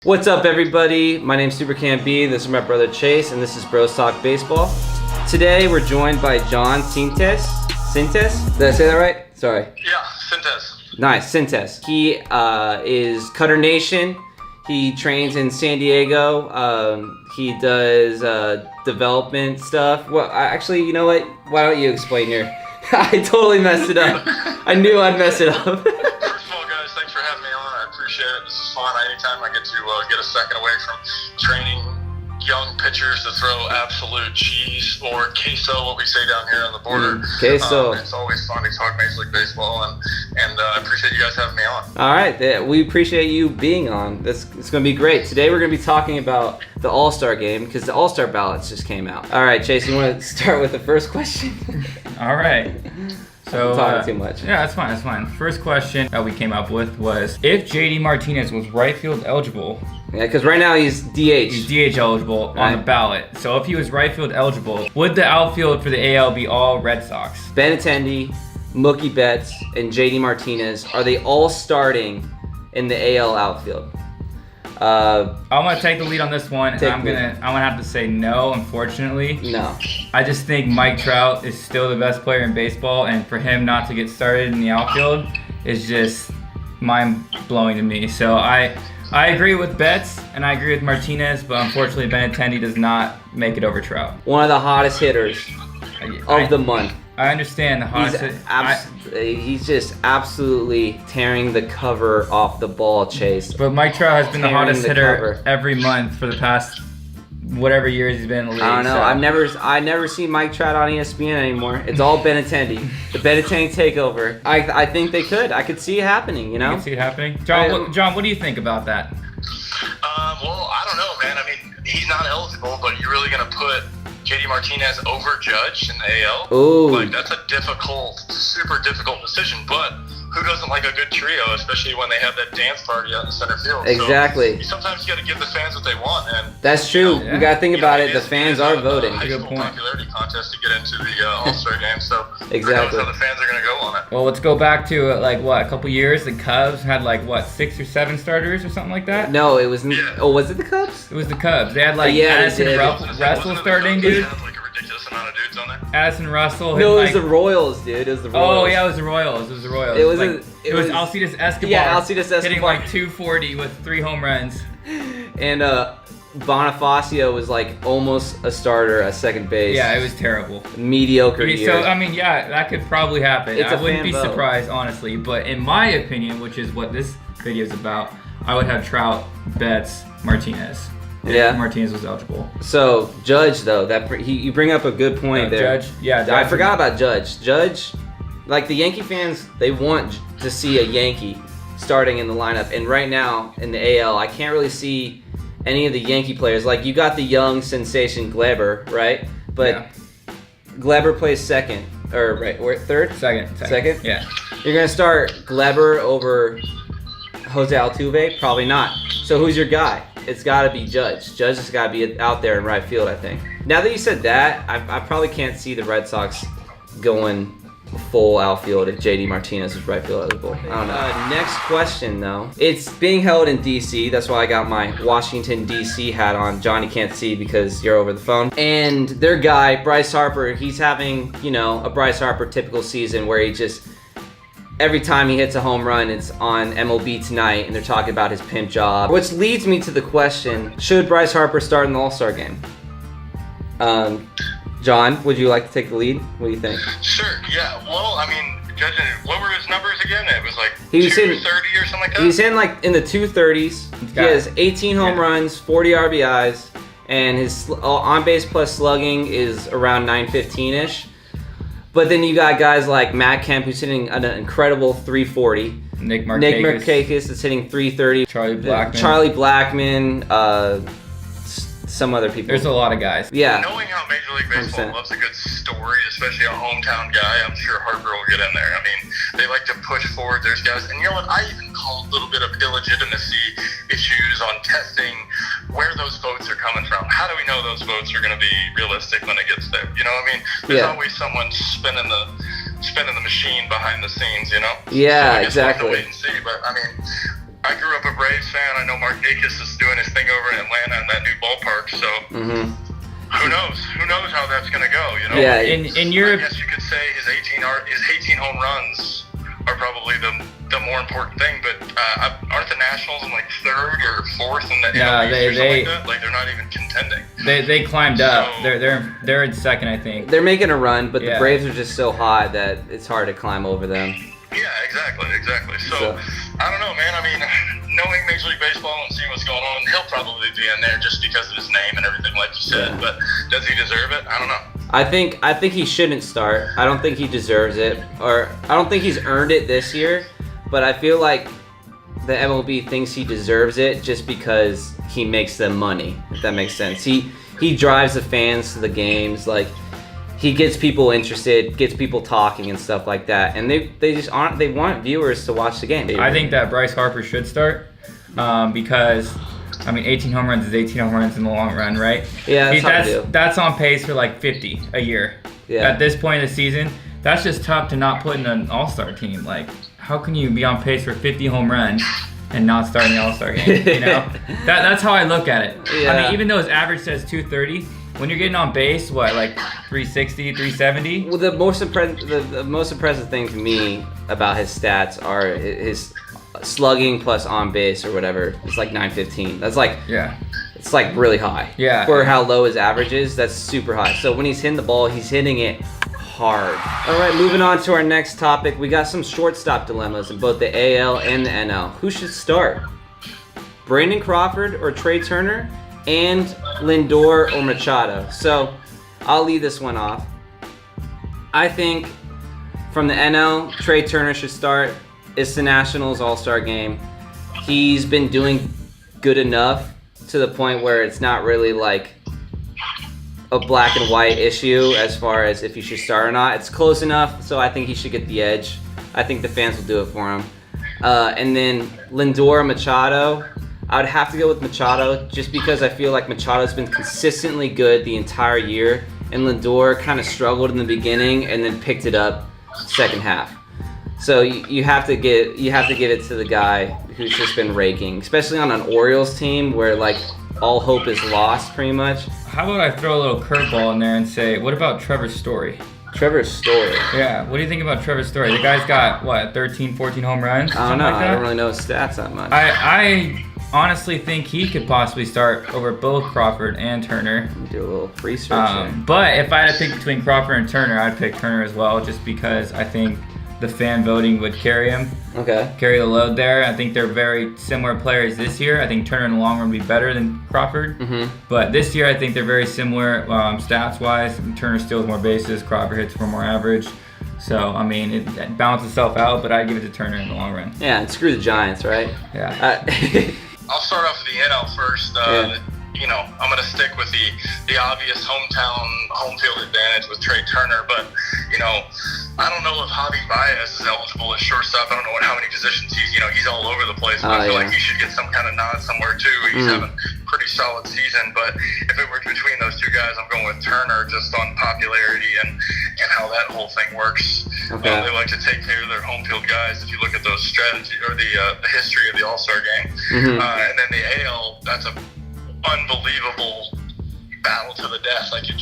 What's up, everybody? My name's Super Camp B. This is my brother Chase, and this is Bros Talk Baseball. Today, we're joined by Jon Sintes. Sintes? Did I say that right? Sorry. Yeah, Sintes. Nice, Sintes. He is cutternation. He trains in San Diego. He does development stuff. Well, actually, you know what? Why don't you explain your... I totally messed it up. I knew I'd mess it up. First of all, guys, thanks for having me on. I appreciate it. This is fun. Anytime I get to get a second away from training young pitchers to throw absolute cheese or queso, what we say down here on the border. Queso. It's always fun to talk Major League Baseball, and I appreciate you guys having me on. All right, we appreciate you being on. It's going to be great. Today we're going to be talking about the All Star Game because the All Star ballots just came out. All right, Chase, you want to start with the first question? All right. So, I'm talking too much. Yeah, that's fine. First question that we came up with was, if JD Martinez was right field eligible... Yeah, because right now he's DH. He's DH eligible on the ballot. So if he was right field eligible, would the outfield for the AL be all Red Sox? Benintendi, Mookie Betts, and JD Martinez, are they all starting in the AL outfield? I'm gonna take the lead on this one, and I'm gonna have to say no, unfortunately. No. I just think Mike Trout is still the best player in baseball, and for him not to get started in the outfield is just mind-blowing to me. So I agree with Betts, and I agree with Martinez, but unfortunately Benintendi does not make it over Trout. One of the hottest hitters of the month. I understand the hottest. He's just absolutely tearing the cover off the ball, Chase. But Mike Trout has been the hottest hitter every month for the past whatever years he's been in the league. I don't know. So. I've never seen Mike Trout on ESPN anymore. It's all Benintendi. The Benintendi takeover. I think they could. I could see it happening. You know. You can see it happening. John, what do you think about that? Well, I don't know, man. I mean, he's not eligible, but you're really gonna put JD Martinez over Judge in the AL? Ooh. Like, that's a super difficult decision, but who doesn't like a good trio, especially when they have that dance party out in center field? Exactly. So sometimes you got to give the fans what they want, and that's true. You got to think about it. The fans are voting. High school popularity contest to get into the All Star Game, so exactly. Who knows how the fans are going to go on it. Well, let's go back to a couple years. The Cubs had 6 or 7 starters or something like that. No, it was. Yeah. Oh, was it the Cubs? It was the Cubs. They had Addison Russell starting, dude. They had a ridiculous amount of dudes on there. Addison Russell. No, it was the Royals, dude. It was the Royals. Oh yeah, it was the Royals. It was Alcides Escobar. Yeah, Alcides Escobar hitting 240 with 3 home runs. And Bonifacio was almost a starter at second base. Yeah, it was terrible. Mediocre year. So I mean, yeah, that could probably happen. I wouldn't be vote. surprised, honestly. But in my opinion, which is what this video is about, I would have Trout, Betts, Martinez. Yeah, Martinez was eligible. So Judge, though, you bring up a good point there. Judge, yeah. Judge I forgot about Judge. Judge, the Yankee fans, they want to see a Yankee starting in the lineup. And right now in the AL, I can't really see any of the Yankee players. You got the young sensation Gleber, right? But Gleber plays second, or third? Second. Yeah. You're gonna start Gleber over Jose Altuve? Probably not. So who's your guy? It's got to be Judge. Judge has got to be out there in right field, I think. Now that you said that, I probably can't see the Red Sox going full outfield if JD Martinez is right field eligible. I don't know. Next question, though. It's being held in D.C. That's why I got my Washington, D.C. hat on. Johnny can't see because you're over the phone. And their guy, Bryce Harper, he's having, a Bryce Harper typical season where he just... Every time he hits a home run, it's on MLB Tonight, and they're talking about his pimp job. Which leads me to the question, should Bryce Harper start in the All Star Game? John, would you like to take the lead? What do you think? Sure, yeah. Well, I mean, judging, what were his numbers again? It was he was 230 or something like that? He's in the 230s. He has 18 home runs, 40 RBIs, and his on-base plus slugging is around 915-ish. But then you got guys like Matt Kemp, who's hitting an incredible 340. Nick Markakis is hitting 330. Charlie Blackmon. Some other people. There's a lot of guys. Yeah. Knowing how Major League Baseball 100%. Loves a good story, especially a hometown guy, I'm sure Harper will get in there. I mean, they like to push forward. There's guys, and you know what? I even call a little bit of illegitimacy issues on testing where those votes are coming from. How do we know those votes are going to be realistic when it gets there? You know what I mean? There's always someone spinning the machine behind the scenes, you know? Yeah, so I guess exactly. We'll have to wait and see, but I mean, I grew up a Braves fan. I know Mark Dacus is doing his thing over in Atlanta in that new ballpark. So who knows? Who knows how that's going to go? You know. Yeah. In Europe, I guess you could say his 18 home runs are probably the more important thing. But aren't the Nationals in like third or fourth in the Yeah, NL East or they something like that? Like they're not even contending. they climbed up. So- They're in second, I think. They're making a run, but the Yeah. Braves are just so high that it's hard to climb over them. Yeah, exactly. So, I don't know, man. I mean, knowing Major League Baseball and seeing what's going on, he'll probably be in there just because of his name and everything, like you said. Yeah. But does he deserve it? I don't know. I think he shouldn't start. I don't think he deserves it, or I don't think he's earned it this year. But I feel like the MLB thinks he deserves it just because he makes them money. If that makes sense. He drives the fans to the games. Like he gets people interested, gets people talking and stuff like that. And they just aren't. They want viewers to watch the game. I think that Bryce Harper should start because, I mean, 18 home runs is 18 home runs in the long run, right? Yeah, that's hard to do. That's on pace for like 50 a year. Yeah. At this point of the season, that's just tough to not put in an All-Star team. Like, how can you be on pace for 50 home runs and not start in the All-Star game? You know, that's how I look at it. Yeah. I mean, even though his average says 230, when you're getting on base, what, like 360, 370? Well, the most impressive thing to me about his stats are his slugging plus on base or whatever. It's like 915. That's like it's like really high. Yeah. For how low his average is, that's super high. So when he's hitting the ball, he's hitting it hard. All right, moving on to our next topic. We got some shortstop dilemmas in both the AL and the NL. Who should start? Brandon Crawford or Trey Turner? And Lindor or Machado? So I'll lead this one off. I think from the NL, Trey Turner should start. It's the Nationals All Star Game. He's been doing good enough to the point where it's not really like a black and white issue as far as if he should start or not. It's close enough, so I think he should get the edge. I think the fans will do it for him. And then Lindor, Machado. I would have to go with Machado just because I feel like Machado's been consistently good the entire year, and Lindor kind of struggled in the beginning and then picked it up second half. So you have to give it to the guy who's just been raking, especially on an Orioles team where like all hope is lost pretty much. How about I throw a little curveball in there and say, what about Trevor Story? Trevor Story. Yeah, what do you think about Trevor Story? The guy's got, what, 13, 14 home runs? I don't know. Like I don't really know his stats that much. I honestly think he could possibly start over both Crawford and Turner. Do a little research here. But if I had to pick between Crawford and Turner, I'd pick Turner as well, just because I think the fan voting would carry him. Okay. Carry the load there. I think they're very similar players this year. I think Turner in the long run would be better than Crawford. Mm-hmm. But this year, I think they're very similar stats-wise. Turner steals more bases. Crawford hits for more average. So, I mean, it balances itself out, but I'd give it to Turner in the long run. Yeah, and screw the Giants, right? Yeah. I'll start off with the NL first. You know, I'm going to stick with the obvious home field advantage with Trey Turner, but, you know, I don't know if Javi Baez is eligible at shortstop. I don't know how many positions he's all over the place, but I feel like he should get some kind of nod somewhere too. He's having a pretty solid season, but if it were between those two guys, I'm going with Turner just on popularity and how that whole thing works. Okay. They like to take care of their home field guys. If you look at those strategy or the history of the All Star Game, and then the AL, that's a unbelievable battle to the death, like you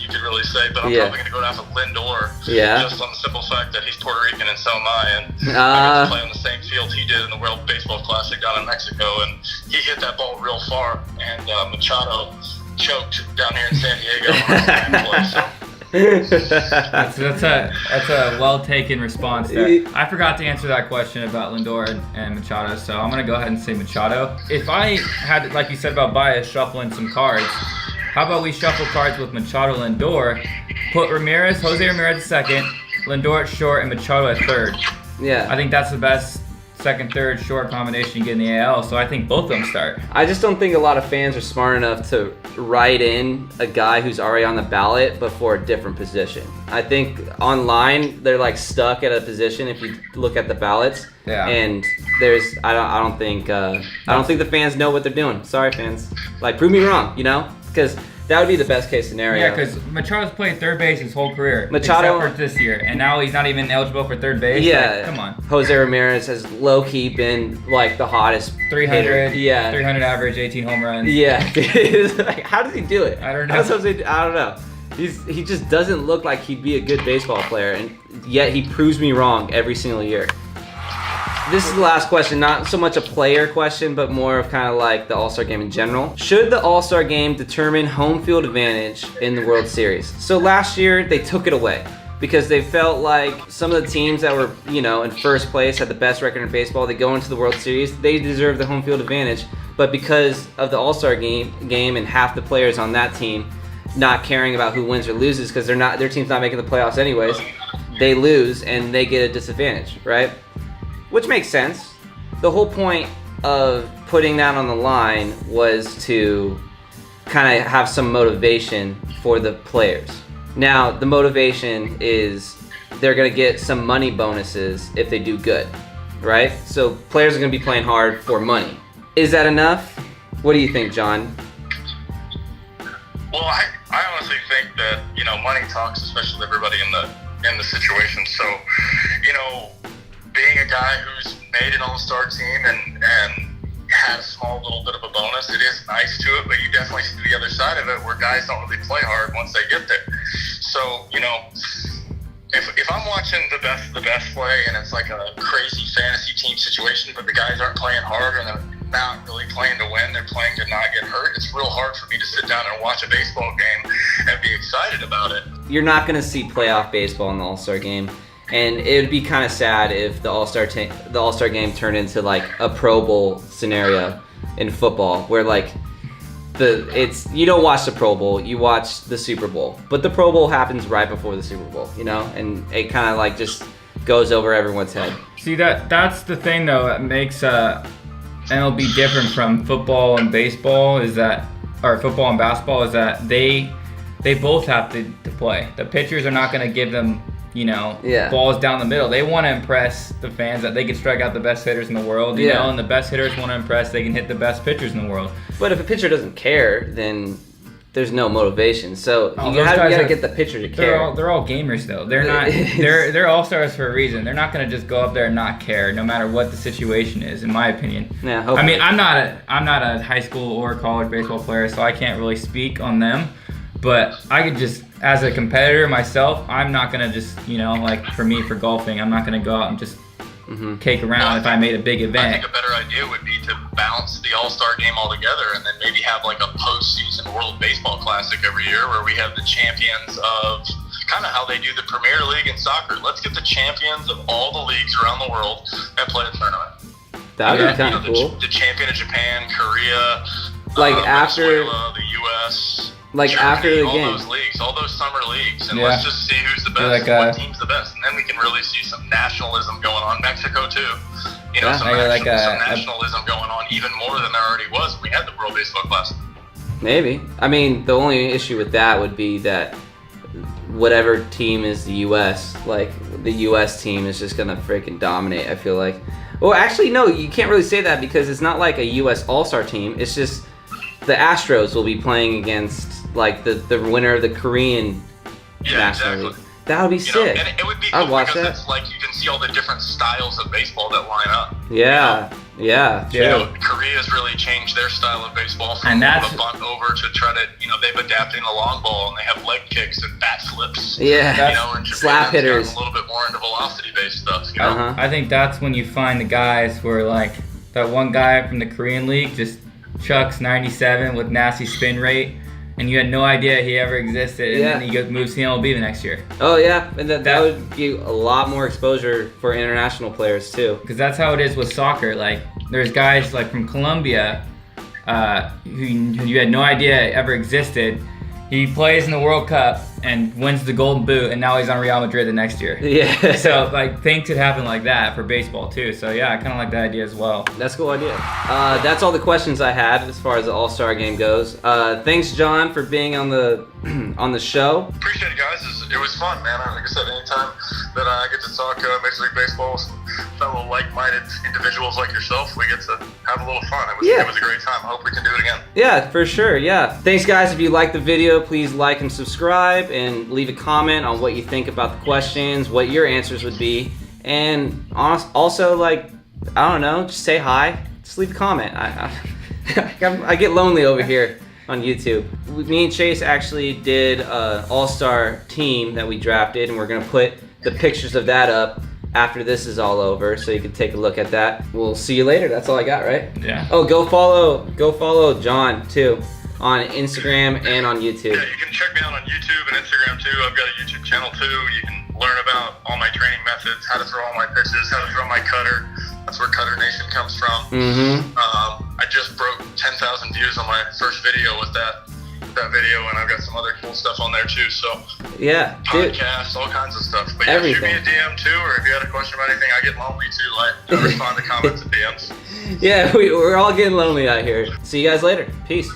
could really say. But I'm probably going to go down to Lindor, just on the simple fact that he's Puerto Rican and so am I, and I got to play on the same field he did in the World Baseball Classic down in Mexico, and he hit that ball real far, and Machado choked down here in San Diego on the play, so. That's a well taken response there. I forgot to answer that question about Lindor and Machado, so I'm gonna go ahead and say Machado. If I had, like you said about Baez, shuffling some cards, how about we shuffle cards with Machado, Lindor, put Jose Ramirez at second, Lindor at short, and Machado at third. Yeah. I think that's the best second, third, short combination you get in the AL, so I think both of them start. I just don't think a lot of fans are smart enough to write in a guy who's already on the ballot but for a different position. I think online they're like stuck at a position if you look at the ballots. Yeah. And I don't think the fans know what they're doing. Sorry, fans. Like, prove me wrong, because That would be the best case scenario. Yeah, because Machado's played third base his whole career. Machado, except for this year, and now he's not even eligible for third base. Yeah, like, come on. Jose Ramirez has low-key been like the hottest 300, hitter. Yeah, 300 average, 18 home runs. Yeah, like, how does he do it? I don't know. I don't know. He just doesn't look like he'd be a good baseball player, and yet he proves me wrong every single year. This is the last question, not so much a player question, but more of kind of like the All-Star Game in general. Should the All-Star Game determine home field advantage in the World Series? So last year, they took it away because they felt like some of the teams that were, in first place, had the best record in baseball, they go into the World Series, they deserve the home field advantage. But because of the All-Star game and half the players on that team not caring about who wins or loses because their team's not making the playoffs anyways, they lose and they get a disadvantage, right? Which makes sense. The whole point of putting that on the line was to kind of have some motivation for the players. Now, the motivation is they're going to get some money bonuses if they do good, right? So players are going to be playing hard for money. Is that enough? What do you think, John? Well, I honestly think that, money talks, especially with everybody in the situation. So, being a guy who's made an all-star team and had a small little bit of a bonus, it is nice to it, but you definitely see the other side of it where guys don't really play hard once they get there. So, if I'm watching the best of the best play and it's like a crazy fantasy team situation, but the guys aren't playing hard and they're not really playing to win, they're playing to not get hurt, it's real hard for me to sit down and watch a baseball game and be excited about it. You're not going to see playoff baseball in the All-Star Game. And it would be kind of sad if the All-Star Game turned into like a Pro Bowl scenario in football, where like you don't watch the Pro Bowl, you watch the Super Bowl. But the Pro Bowl happens right before the Super Bowl, and it kind of like just goes over everyone's head. See, that's the thing though that makes MLB different from football and baseball or football and basketball is that they both have to play. The pitchers are not going to give them balls down the middle. They want to impress the fans that they can strike out the best hitters in the world, and the best hitters want to impress they can hit the best pitchers in the world. But if a pitcher doesn't care, then there's no motivation. So you gotta get the pitcher to care. They're all gamers though. They're not. they're all stars for a reason. They're not gonna just go up there and not care, no matter what the situation is. In my opinion. Yeah. Hopefully. I mean, I'm not a high school or college baseball player, so I can't really speak on them. But I could just, as a competitor myself, I'm not gonna just, like for me for golfing, I'm not gonna go out and just cake around if I made a big event. I think a better idea would be to bounce the All-Star Game altogether and then maybe have like a postseason World Baseball Classic every year where we have the champions of kind of how they do the Premier League in soccer. Let's get the champions of all the leagues around the world and play a tournament. That would be kind of cool. The champion of Japan, Korea, Venezuela, the U.S., Germany, after the game. All those summer leagues, and let's just see who's the best, what team's the best, and then we can really see some nationalism going on. Mexico too, some nationalism going on even more than there already was when we had the World Baseball Classic. Maybe. I mean, the only issue with that would be that whatever team is the U.S., like the U.S. team is just gonna freaking dominate. I feel like. Well, actually, no, you can't really say that because it's not like a U.S. All-Star team. It's just the Astros will be playing against like the winner of the Korean National League. That would be sick. And it would be cool I'd watch because that. it's like you can see all the different styles of baseball that line up. Yeah, true. Korea's really changed their style of baseball from And a bunt over to try to, they've adapted the long ball and they have leg kicks and bat flips. Yeah, and slap hitters. A little bit more into velocity-based stuff. I think that's when you find the guys where like that one guy from the Korean League just chucks 97 with nasty spin rate. And you had no idea he ever existed, and then he moves to the MLB the next year. Oh yeah, and that would give a lot more exposure for international players too. Because that's how it is with soccer. Like, there's guys like from Colombia who you had no idea ever existed. He plays in the World Cup and wins the Golden Boot, and now he's on Real Madrid the next year. Yeah. So like things could happen like that for baseball too. So yeah, I kind of like that idea as well. That's a cool idea. That's all the questions I had as far as the All-Star Game goes. Thanks, John, for being on the show. Appreciate it, guys. It was fun, man. Like I said, anytime that I get to talk Major League Baseball with some fellow like-minded individuals like yourself, we get to have a little fun. It was a great time. I hope we can do it again. Yeah, for sure. Yeah. Thanks, guys. If you liked the video, please like and subscribe and leave a comment on what you think about the questions, what your answers would be. And also, like, I don't know, just say hi. Just leave a comment. I get lonely over here on YouTube. Me and Chase actually did an all-star team that we drafted, and we're gonna put the pictures of that up after this is all over, so you can take a look at that. We'll see you later. That's all I got, right? Yeah. Oh, go follow Jon too on Instagram and on YouTube. Yeah, you can check me out on YouTube and Instagram too. I've got a YouTube channel too. You can learn about all my training methods, how to throw all my pitches, how to throw my cutter. That's where cutternation comes from. Mm-hmm. I just broke 10,000 views on my first video with that video, and I've got some other cool stuff on there too. So yeah, podcasts, all kinds of stuff. But yeah, shoot me a DM too, or if you had a question about anything, I get lonely too. I respond to comments and DMs. Yeah, we're all getting lonely out here. See you guys later. Peace.